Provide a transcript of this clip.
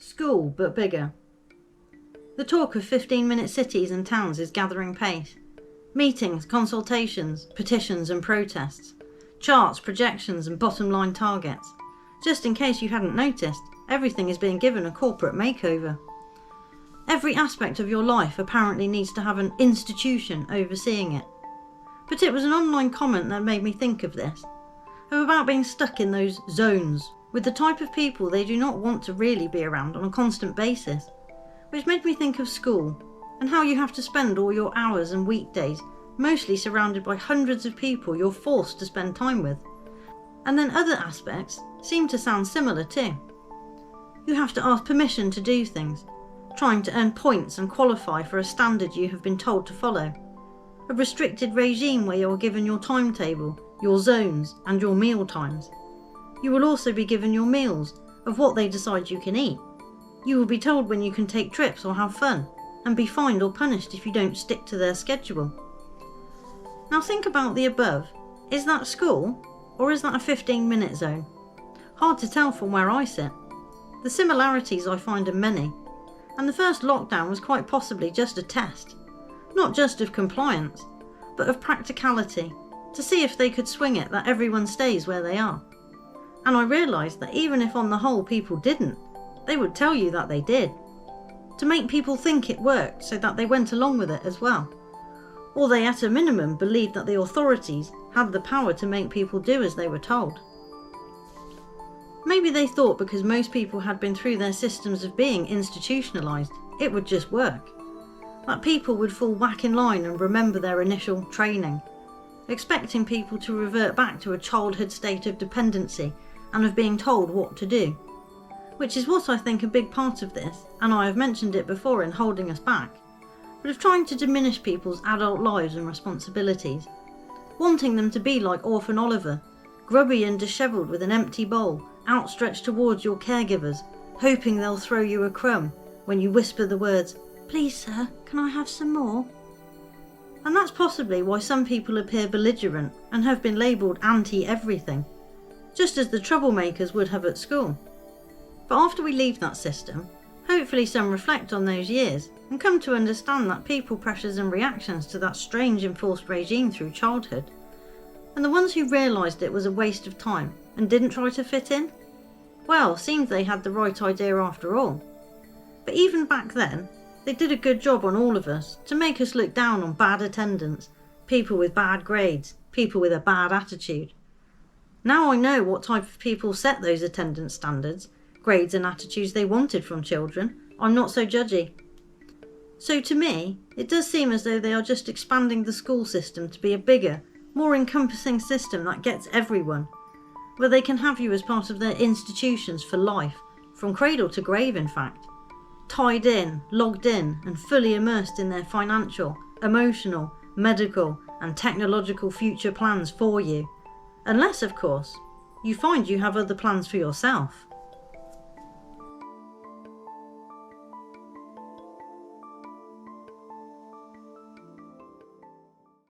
School, but bigger. The talk of 15-minute cities and towns is gathering pace. Meetings, consultations, petitions and protests. Charts, projections and bottom-line targets. Just in case you hadn't noticed, everything is being given a corporate makeover. Every aspect of your life apparently needs to have an institution overseeing it. But it was an online comment that made me think of this, about being stuck in those zones with the type of people they do not want to really be around on a constant basis, which made me think of school and how you have to spend all your hours and weekdays mostly surrounded by hundreds of people you're forced to spend time with. And then other aspects seem to sound similar too. You have to ask permission to do things, trying to earn points and qualify for a standard you have been told to follow. A restricted regime where you're given your timetable, your zones and your meal times. You will also be given your meals of what they decide you can eat. You will be told when you can take trips or have fun, and be fined or punished if you don't stick to their schedule. Now think about the above. Is that school, or is that a 15-minute zone? Hard to tell from where I sit. The similarities I find are many, and the first lockdown was quite possibly just a test, not just of compliance, but of practicality, to see if they could swing it that everyone stays where they are. And I realised that even if on the whole people didn't, they would tell you that they did, to make people think it worked so that they went along with it as well. Or they at a minimum believed that the authorities had the power to make people do as they were told. Maybe they thought because most people had been through their systems of being institutionalised, it would just work. That people would fall back in line and remember their initial training, expecting people to revert back to a childhood state of dependency and of being told what to do. Which is what I think a big part of this, and I have mentioned it before in Holding Us Back, but of trying to diminish people's adult lives and responsibilities, wanting them to be like Orphan Oliver, grubby and dishevelled with an empty bowl, outstretched towards your caregivers, hoping they'll throw you a crumb when you whisper the words, "Please sir, can I have some more?" And that's possibly why some people appear belligerent and have been labelled anti-everything, just as the troublemakers would have at school. But after we leave that system, hopefully some reflect on those years and come to understand that people pressures and reactions to that strange enforced regime through childhood. And the ones who realised it was a waste of time and didn't try to fit in, well, seems they had the right idea after all. But even back then, they did a good job on all of us to make us look down on bad attendance, people with bad grades, people with a bad attitude. Now I know what type of people set those attendance standards, grades and attitudes they wanted from children. I'm not so judgy. So to me, it does seem as though they are just expanding the school system to be a bigger, more encompassing system that gets everyone, where they can have you as part of their institutions for life, from cradle to grave in fact, tied in, logged in and fully immersed in their financial, emotional, medical and technological future plans for you. Unless, of course, you find you have other plans for yourself.